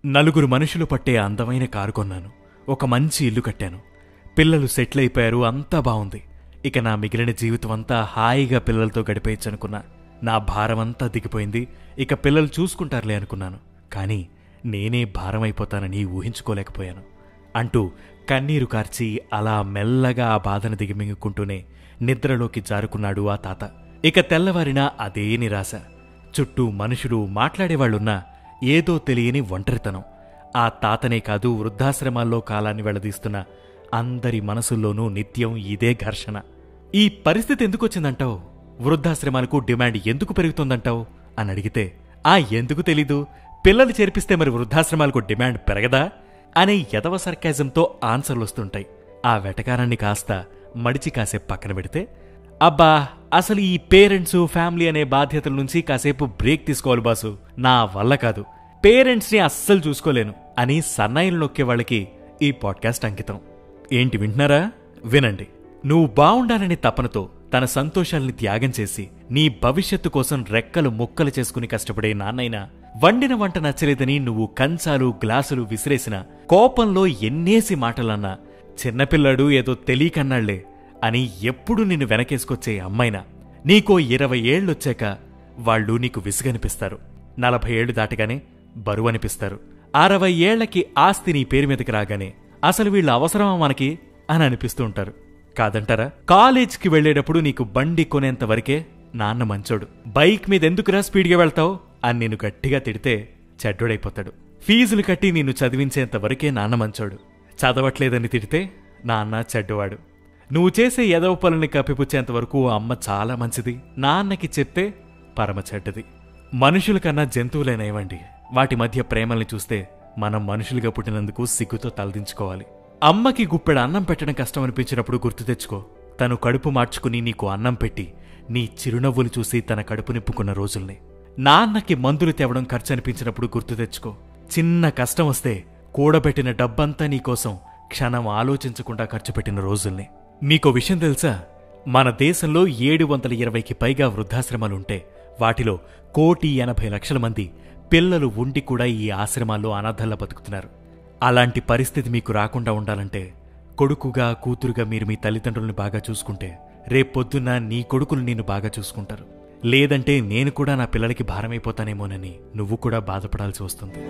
నలుగురు మనుషులు పట్టే అందమైన కారు కొన్నాను. ఒక మంచి ఇల్లు కట్టాను. పిల్లలు సెటిల్ అయిపోయారు. అంతా బావుంది. ఇక నా మిగిలిన జీవితమంతా హాయిగా పిల్లలతో గడిపేయచ్చనుకున్నా. నా భారమంతా దిగిపోయింది. ఇక పిల్లలు చూసుకుంటారులే అనుకున్నాను. కాని నేనే భారమైపోతానని ఊహించుకోలేకపోయాను అంటూ కన్నీరు కార్చి అలా మెల్లగా ఆ బాధను దిగమింగుకుంటూనే నిద్రలోకి జారుకున్నాడు ఆ తాత. ఇక తెల్లవారినా అదే నిరాశ. చుట్టూ మనుషులు మాట్లాడేవాళ్లున్నా ఏదో తెలియని ఒంటరితనం. ఆ తాతనే కాదు, వృద్ధాశ్రమాల్లో కాలాన్ని వెళ్లదీస్తున్న అందరి మనసుల్లోనూ నిత్యం ఇదే ఘర్షణ. ఈ పరిస్థితి ఎందుకొచ్చిందంటావు? వృద్ధాశ్రమాలకు డిమాండ్ ఎందుకు పెరుగుతుందంటావు అని అడిగితే, ఎందుకు తెలీదు, పిల్లలు చేర్పిస్తే మరి వృద్ధాశ్రమాలకు డిమాండ్ పెరగదా అనే యదవ సర్కాజంతో ఆన్సర్లొస్తుంటాయి. ఆ వెటకారాన్ని కాస్త మడిచి కాసేపు పక్కన పెడితే, అబ్బా అసలు ఈ పేరెంట్స్ ఫ్యామిలీ అనే బాధ్యతల నుంచి కాసేపు బ్రేక్ తీసుకోవాలి బాసు, నా వల్ల కాదు, పేరెంట్స్ని అస్సలు చూసుకోలేను అని సన్నాయిలు నొక్కే వాళ్ళకి ఈ పాడ్కాస్ట్ అంకితం. ఏంటి వింటున్నారా? వినండి. నువ్వు బావుండాలనే తపనతో తన సంతోషాల్ని త్యాగం చేసి నీ భవిష్యత్తు కోసం రెక్కలు ముక్కలు చేసుకుని కష్టపడే నాన్నైనా వండిన వంట నచ్చలేదని నువ్వు కంచాలు గ్లాసులు విసిరేసిన కోపంలో ఎన్నేసి మాటలన్నా చిన్నపిల్లాడు ఏదో తెలియకన్నాళ్లే అని ఎప్పుడు నిన్ను వెనకేసుకొచ్చే అమ్మైనా నీకో 20 ఏళ్లొచ్చాక వాళ్ళు నీకు విసుగనిపిస్తారు. 40 ఏళ్లు దాటగానే బరువనిపిస్తారు. 60 ఏళ్లకి ఆస్తి నీ పేరు మీదకి రాగానే అసలు వీళ్ళ అవసరమా మనకి అని అనిపిస్తూ ఉంటారు. కాదంటారా? కాలేజ్కి వెళ్లేటప్పుడు నీకు బండి కొనేంత వరకే నాన్న మంచోడు. బైక్ మీద ఎందుకురా స్పీడ్గా వెళ్తావు అని నిన్ను గట్టిగా తిడితే చెడ్డోడైపోతాడు. ఫీజులు కట్టి నిన్ను చదివించేంత వరకే నాన్న మంచోడు. చదవట్లేదని తిడితే నాన్న చెడ్డవాడు. నువ్వు చేసే ఎదవ పనుల్ని కప్పిపుచ్చేంత వరకు అమ్మ చాలా మంచిది, నాన్నకి చెప్తే పరమ చెడ్డది. మనుషుల కన్నా జంతువులైనవండి. వాటి మధ్య ప్రేమల్ని చూస్తే మనం మనుషులుగా పుట్టినందుకు సిగ్గుతో తలదించుకోవాలి. అమ్మకి గుప్పెడు అన్నం పెట్టడం కష్టం అనిపించినప్పుడు గుర్తు తెచ్చుకో, తను కడుపు మార్చుకుని నీకు అన్నం పెట్టి నీ చిరునవ్వులు చూసి తన కడుపు నింపుకున్న రోజుల్ని. నాన్నకి మందులు తేవడం ఖర్చు అనిపించినప్పుడు గుర్తు తెచ్చుకో, చిన్న కష్టం వస్తే కూడబెట్టిన డబ్బంతా నీకోసం క్షణం ఆలోచించకుండా ఖర్చు పెట్టిన రోజుల్ని. మీకో విషయం తెలుసా? మన దేశంలో 720కి పైగా వృద్ధాశ్రమాలుంటే వాటిలో 1,80,00,000 మంది పిల్లలు ఉండి కూడా ఈ ఆశ్రమాల్లో అనాథల్లా బతుకుతున్నారు. అలాంటి పరిస్థితి మీకు రాకుండా ఉండాలంటే కొడుకుగా కూతురుగా మీరు మీ తల్లిదండ్రుల్ని బాగా చూసుకుంటే రేపొద్దున్న నీ కొడుకులు నిన్ను బాగా చూసుకుంటారు. లేదంటే నేను కూడా నా పిల్లలకి భారమైపోతానేమోనని నువ్వు కూడా బాధపడాల్సి వస్తుంది.